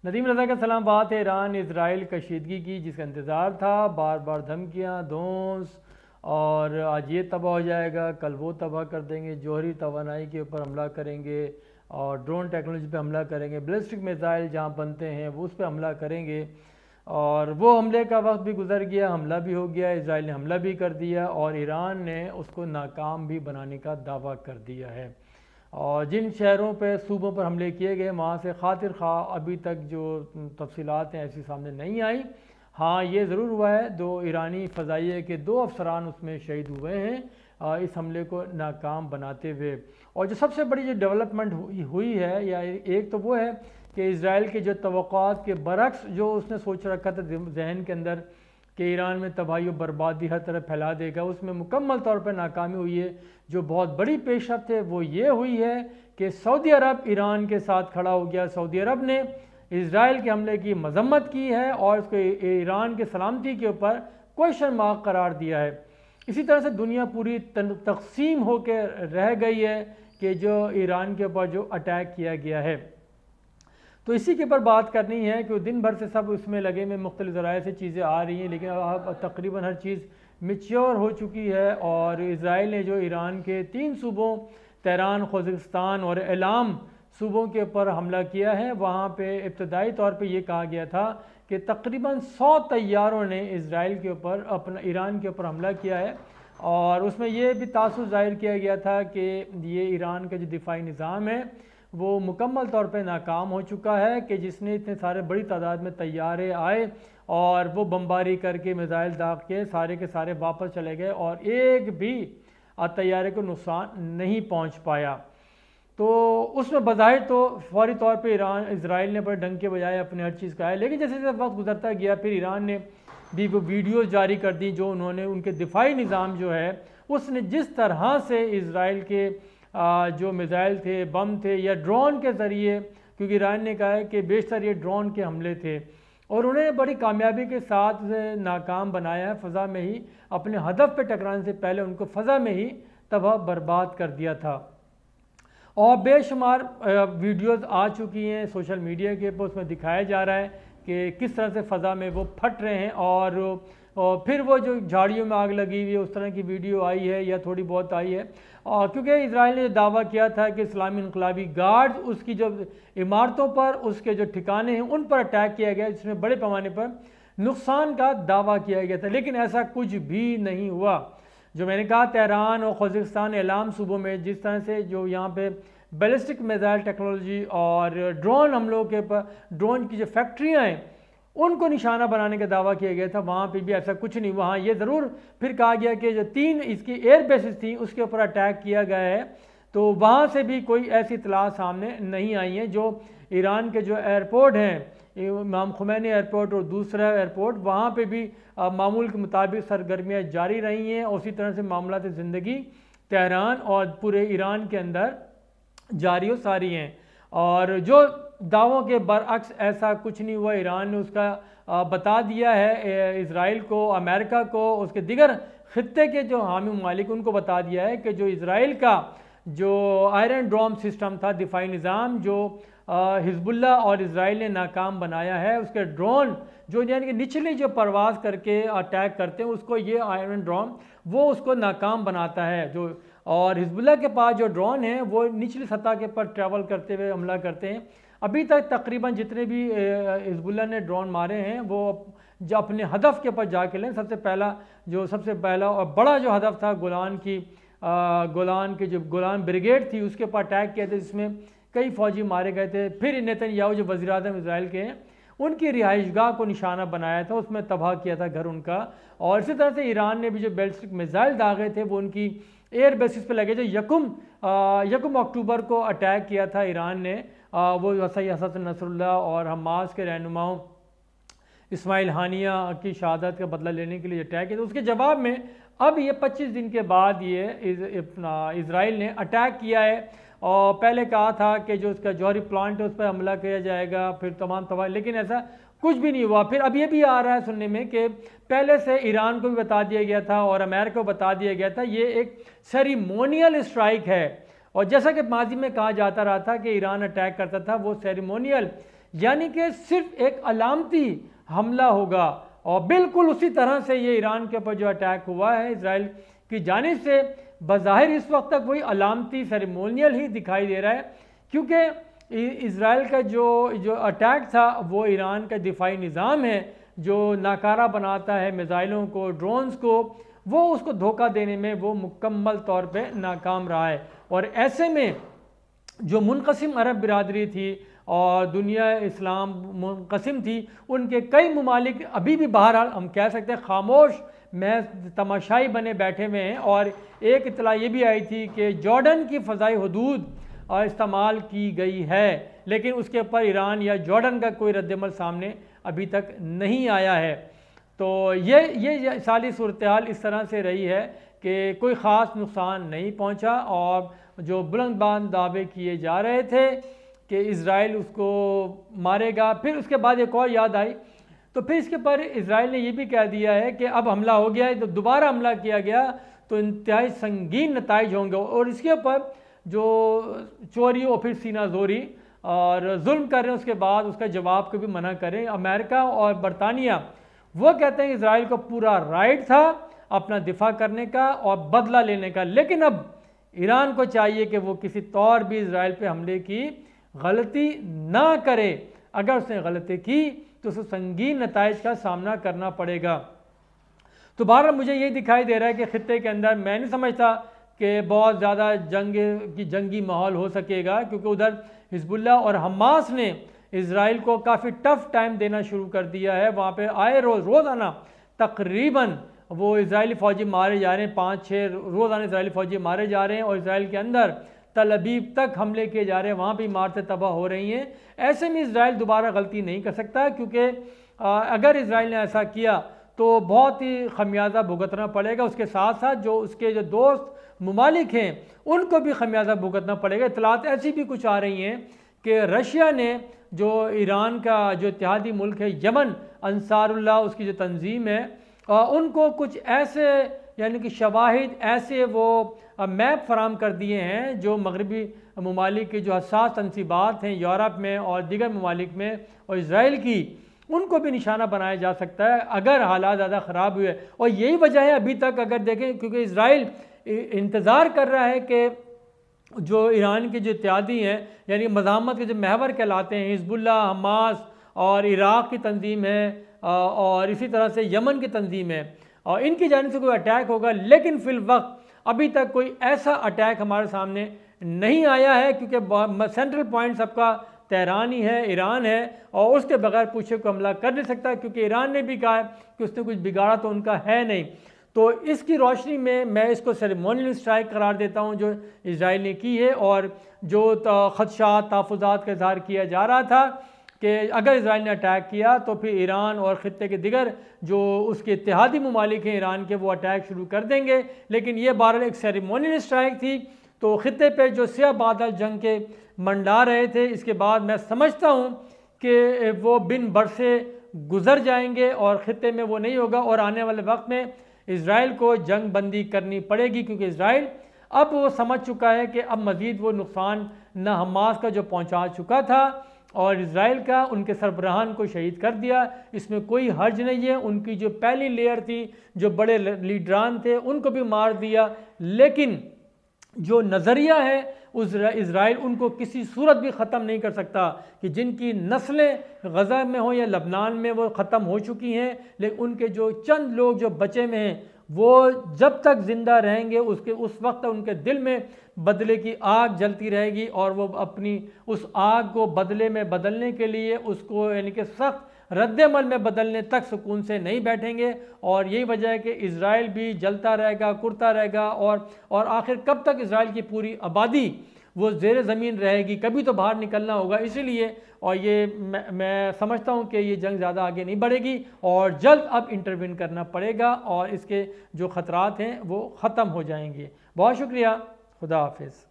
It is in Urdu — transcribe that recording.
ندیم رضا کا سلام۔ بات ہے ایران اسرائیل کشیدگی کی، جس کا انتظار تھا، بار بار دھمکیاں، دھونس، اور آج یہ تباہ ہو جائے گا، کل وہ تباہ کر دیں گے، جوہری توانائی کے اوپر حملہ کریں گے، اور ڈرون ٹیکنالوجی پہ حملہ کریں گے، بیلسٹک میزائل جہاں بنتے ہیں وہ اس پہ حملہ کریں گے۔ اور وہ حملے کا وقت بھی گزر گیا، حملہ بھی ہو گیا، اسرائیل نے حملہ بھی کر دیا، اور ایران نے اس کو ناکام بھی بنانے کا دعویٰ کر دیا ہے۔ اور جن شہروں پہ، صوبوں پر حملے کیے گئے، وہاں سے خاطر خواہ ابھی تک جو تفصیلات ہیں ایسی سامنے نہیں آئی۔ ہاں یہ ضرور ہوا ہے، دو ایرانی فضائیہ کے 2 افسران اس میں شہید ہوئے ہیں اس حملے کو ناکام بناتے ہوئے۔ اور جو سب سے بڑی جو ڈیولپمنٹ ہوئی ہے، یا ایک تو وہ ہے کہ اسرائیل کے جو توقعات کے برعکس جو اس نے سوچ رکھا تھا ذہن کے اندر کہ ایران میں تباہی و بربادی ہر طرف پھیلا دے گا، اس میں مکمل طور پر ناکامی ہوئی ہے۔ جو بہت بڑی پیش رفت ہے وہ یہ ہوئی ہے کہ سعودی عرب ایران کے ساتھ کھڑا ہو گیا۔ سعودی عرب نے اسرائیل کے حملے کی مذمت کی ہے اور اس کو ایران کے سلامتی کے اوپر کوئسچن مارک قرار دیا ہے۔ اسی طرح سے دنیا پوری تقسیم ہو کے رہ گئی ہے کہ جو ایران کے اوپر جو اٹیک کیا گیا ہے۔ تو اسی کے اوپر بات کرنی ہے کہ دن بھر سے سب اس میں لگے میں، مختلف ذرائع سے چیزیں آ رہی ہیں، لیکن اب تقریباً ہر چیز میچیور ہو چکی ہے۔ اور اسرائیل نے جو ایران کے 3 صوبوں تہران، خوزستان اور ایلام صوبوں کے اوپر حملہ کیا ہے، وہاں پہ ابتدائی طور پہ یہ کہا گیا تھا کہ تقریباً 100 طیاروں نے اسرائیل کے اوپر ایران کے اوپر حملہ کیا ہے، اور اس میں یہ بھی تاثر ظاہر کیا گیا تھا کہ یہ ایران کا جو دفاعی نظام ہے وہ مکمل طور پہ ناکام ہو چکا ہے، کہ جس نے اتنے سارے بڑی تعداد میں طیارے آئے اور وہ بمباری کر کے میزائل داغ کے سارے سارے واپس چلے گئے، اور ایک بھی طیارے کو نقصان نہیں پہنچ پایا۔ تو اس میں بظاہر تو فوری طور پہ اسرائیل نے بڑے ڈنکے بجائے اپنے ہر چیز کا ہے، لیکن جیسے جیسے وقت گزرتا گیا پھر ایران نے بھی وہ ویڈیوز جاری کر دی جو انہوں نے، ان کے دفاعی نظام جو ہے اس نے جس طرح سے اسرائیل کے جو میزائل تھے، بم تھے، یا ڈرون کے ذریعے، کیونکہ ایران نے کہا ہے کہ بیشتر یہ ڈرون کے حملے تھے، اور انہوں نے بڑی کامیابی کے ساتھ ناکام بنایا ہے، فضا میں ہی اپنے ہدف پہ ٹکرانے سے پہلے ان کو فضا میں ہی تباہ برباد کر دیا تھا۔ اور بے شمار ویڈیوز آ چکی ہیں سوشل میڈیا کے اوپر، اس میں دکھایا جا رہا ہے کہ کس طرح سے فضا میں وہ پھٹ رہے ہیں، اور پھر وہ جو جھاڑیوں میں آگ لگی ہوئی ہے اس طرح کی ویڈیو آئی ہے یا تھوڑی بہت آئی ہے۔ کیونکہ اسرائیل نے دعویٰ کیا تھا کہ اسلامی انقلابی گارڈ اس کی جو عمارتوں پر، اس کے جو ٹھکانے ہیں ان پر اٹیک کیا گیا، جس میں بڑے پیمانے پر نقصان کا دعویٰ کیا گیا تھا، لیکن ایسا کچھ بھی نہیں ہوا۔ جو میں نے کہا تہران اور خوزستان، ایلام صوبوں میں جس طرح سے جو یہاں پہ بیلسٹک میزائل ٹیکنالوجی اور ڈرون حملوں کے پر، ڈرون کی جو فیکٹریاں ہیں ان کو نشانہ بنانے کا دعویٰ کیا گیا تھا، وہاں پہ بھی ایسا کچھ نہیں۔ وہاں یہ ضرور پھر کہا گیا کہ جو 3 اس کی ایئر بیسز تھیں اس کے اوپر اٹیک کیا گیا ہے، تو وہاں سے بھی کوئی ایسی اطلاع سامنے نہیں آئی ہیں۔ جو ایران کے جو ایئرپورٹ ہیں، امام خمینی ایئرپورٹ اور دوسرا ایئرپورٹ، وہاں پہ بھی معمول کے مطابق سرگرمیاں جاری رہی ہیں، اور اسی طرح سے معاملات زندگی تہران اور پورے ایران کے اندر جاری و ساری ہیں۔ اور جو دعووں کے برعکس ایسا کچھ نہیں ہوا، ایران نے اس کا بتا دیا ہے اسرائیل کو، امریکہ کو، اس کے دیگر خطے کے جو حامی ممالک ان کو بتا دیا ہے کہ جو اسرائیل کا جو آئرن ڈوم سسٹم تھا، دفاعی نظام، جو حزب اللہ اور اسرائیل نے ناکام بنایا ہے، اس کے ڈرون جو یعنی کہ نچلی جو پرواز کر کے اٹیک کرتے ہیں، اس کو یہ آئرن ڈرون وہ اس کو ناکام بناتا ہے۔ اور حزب اللہ کے پاس جو ڈرون ہیں وہ نچلی سطح کے پر ٹریول کرتے ہوئے حملہ کرتے ہیں۔ ابھی تک تقریباً جتنے بھی حزب اللہ نے ڈرون مارے ہیں وہ جو اپنے ہدف کے اوپر جا کے لیں۔ سب سے پہلا اور بڑا جو ہدف تھا گولان کی جو گولان بریگیڈ تھی، اس کے اوپر اٹیک کیا تھا، جس میں کئی فوجی مارے گئے تھے۔ پھر نیتن یاہو جو وزیر اعظم اسرائیل کے ہیں، ان کی رہائش گاہ کو نشانہ بنایا تھا، اس میں تباہ کیا تھا گھر ان کا۔ اور اسی طرح سے ایران نے بھی جو بیلسٹک میزائل داغے تھے وہ ان کی ایئر بیسز پہ لگے، جو یکم اکتوبر کو اٹیک کیا تھا ایران نے، وہ حسن نصر اللہ اور حماس کے رہنماؤں اسماعیل ہانیہ کی شہادت کا بدلہ لینے کے لیے اٹیک کیا تھا۔ اس کے جواب میں اب یہ 25 دن کے بعد یہ اسرائیل نے اٹیک کیا ہے، اور پہلے کہا تھا کہ جو اس کا جوہری پلانٹ ہے اس پر حملہ کیا جائے گا، پھر تمام لیکن ایسا کچھ بھی نہیں ہوا۔ پھر اب یہ بھی آ رہا ہے سننے میں کہ پہلے سے ایران کو بھی بتا دیا گیا تھا اور امریکہ کو بتا دیا گیا تھا، یہ ایک سیریمونیل اسٹرائک ہے، اور جیسا کہ ماضی میں کہا جاتا رہا تھا کہ ایران اٹیک کرتا تھا وہ سیریمونیل یعنی کہ صرف ایک علامتی حملہ ہوگا، اور بالکل اسی طرح سے یہ ایران کے اوپر جو اٹیک ہوا ہے اسرائیل کی جانب سے، بظاہر اس وقت تک وہی علامتی سیریمونیل ہی دکھائی دے رہا ہے، کیونکہ اسرائیل کا جو اٹیک تھا وہ ایران کا دفاعی نظام ہے جو ناکارہ بناتا ہے میزائلوں کو، ڈرونز کو، وہ اس کو دھوکہ دینے میں وہ مکمل طور پہ ناکام رہا ہے۔ اور ایسے میں جو منقسم عرب برادری تھی اور دنیا اسلام منقسم تھی، ان کے کئی ممالک ابھی بھی بہرحال ہم کہہ سکتے ہیں خاموش محض تماشائی بنے بیٹھے ہوئے ہیں، اور ایک اطلاع یہ بھی آئی تھی کہ جارڈن کی فضائی حدود استعمال کی گئی ہے، لیکن اس کے اوپر ایران یا جارڈن کا کوئی رد عمل سامنے ابھی تک نہیں آیا ہے۔ تو یہ ساری صورتحال اس طرح سے رہی ہے کہ کوئی خاص نقصان نہیں پہنچا، اور جو بلند باند دعوے کیے جا رہے تھے کہ اسرائیل اس کو مارے گا، پھر اس کے بعد ایک اور یاد آئی، تو پھر اس کے پر اسرائیل نے یہ بھی کہہ دیا ہے کہ اب حملہ ہو گیا ہے تو دوبارہ حملہ کیا گیا تو انتہائی سنگین نتائج ہوں گے، اور اس کے اوپر جو چوری اور پھر سینہ زوری اور ظلم کر رہے ہیں اس کے بعد اس کا جواب کو بھی منع کریں۔ امریکہ اور برطانیہ وہ کہتے ہیں کہ اسرائیل کو پورا رائٹ تھا اپنا دفاع کرنے کا اور بدلہ لینے کا، لیکن اب ایران کو چاہیے کہ وہ کسی طور بھی اسرائیل پہ حملے کی غلطی نہ کرے، اگر اس نے غلطی کی تو اسے سنگین نتائج کا سامنا کرنا پڑے گا۔ تو بہرحال مجھے یہ دکھائی دے رہا ہے کہ خطے کے اندر میں نہیں سمجھتا کہ بہت زیادہ جنگی ماحول ہو سکے گا، کیونکہ ادھر حزب اللہ اور حماس نے اسرائیل کو کافی ٹف ٹائم دینا شروع کر دیا ہے، وہاں پہ آئے روزانہ تقریباً وہ اسرائیلی فوجی مارے جا رہے ہیں، 5-6 روزانہ اسرائیلی فوجی مارے جا رہے ہیں، اور اسرائیل کے اندر تل ابیب تک حملے کیے جا رہے ہیں، وہاں بھی عمارتیں تباہ ہو رہی ہیں۔ ایسے میں اسرائیل دوبارہ غلطی نہیں کر سکتا، کیونکہ اگر اسرائیل نے ایسا کیا تو بہت ہی خمیازہ بھگتنا پڑے گا، اس کے ساتھ ساتھ جو اس کے جو دوست ممالک ہیں ان کو بھی خمیازہ بھگتنا پڑے گا۔ اطلاعات ایسی بھی کچھ آ رہی ہیں کہ رشیا نے جو ایران کا جو اتحادی ملک ہے یمن، انصار اللہ اس کی جو تنظیم ہے، ان کو کچھ ایسے یعنی کہ شواہد ایسے وہ میپ فراہم کر دیے ہیں جو مغربی ممالک کی جو حساس تنصیبات ہیں یورپ میں اور دیگر ممالک میں اور اسرائیل کی، ان کو بھی نشانہ بنایا جا سکتا ہے اگر حالات زیادہ خراب ہوئے۔ اور یہی وجہ ہے ابھی تک اگر دیکھیں، کیونکہ اسرائیل انتظار کر رہا ہے کہ جو ایران کے جو اتحادی ہیں یعنی مزاحمت کے جو محور کہلاتے ہیں، حزب اللہ، حماس اور عراق کی تنظیم ہے، اور اسی طرح سے یمن کی تنظیم ہے، اور ان کی جانب سے کوئی اٹیک ہوگا، لیکن فی الوقت ابھی تک کوئی ایسا اٹیک ہمارے سامنے نہیں آیا ہے، کیونکہ سینٹرل پوائنٹ سب کا تہران ہی ہے، ایران ہے، اور اس کے بغیر پوچھے کو حملہ کر نہیں سکتا، کیونکہ ایران نے بھی کہا ہے کہ اس نے کچھ بگاڑا تو ان کا ہے نہیں۔ تو اس کی روشنی میں اس کو سیریمونیل اسٹرائک قرار دیتا ہوں جو اسرائیل نے کی ہے، اور جو خدشات تحفظات کا اظہار کیا جا رہا تھا کہ اگر اسرائیل نے اٹیک کیا تو پھر ایران اور خطے کے دیگر جو اس کے اتحادی ممالک ہیں ایران کے، وہ اٹیک شروع کر دیں گے، لیکن یہ بہرحال ایک سیریمونیل اسٹرائک تھی۔ تو خطے پہ جو سیاہ بادل جنگ کے منڈا رہے تھے، اس کے بعد میں سمجھتا ہوں کہ وہ بن برسے گزر جائیں گے اور خطے میں وہ نہیں ہوگا، اور آنے والے وقت میں اسرائیل کو جنگ بندی کرنی پڑے گی، کیونکہ اسرائیل اب وہ سمجھ چکا ہے کہ اب مزید وہ نقصان نہ حماس کا جو پہنچا چکا تھا اور اسرائیل کا ان کے سربراہان کو شہید کر دیا، اس میں کوئی حرج نہیں ہے۔ ان کی جو پہلی لیئر تھی، جو بڑے لیڈران تھے، ان کو بھی مار دیا، لیکن جو نظریہ ہے اسرائیل ان کو کسی صورت بھی ختم نہیں کر سکتا، کہ جن کی نسلیں غزہ میں ہوں یا لبنان میں وہ ختم ہو چکی ہیں، لیکن ان کے جو چند لوگ جو بچے میں ہیں وہ جب تک زندہ رہیں گے اس وقت ان کے دل میں بدلے کی آگ جلتی رہے گی، اور وہ اپنی اس آگ کو بدلے میں بدلنے کے لیے اس کو یعنی کہ سخت رد عمل میں بدلنے تک سکون سے نہیں بیٹھیں گے۔ اور یہی وجہ ہے کہ اسرائیل بھی جلتا رہے گا، کرتا رہے گا، اور آخر کب تک اسرائیل کی پوری آبادی وہ زیر زمین رہے گی، کبھی تو باہر نکلنا ہوگا۔ اسی لیے اور یہ میں سمجھتا ہوں کہ یہ جنگ زیادہ آگے نہیں بڑھے گی، اور جلد اب انٹروین کرنا پڑے گا، اور اس کے جو خطرات ہیں وہ ختم ہو جائیں گے۔ بہت شکریہ، خدا حافظ۔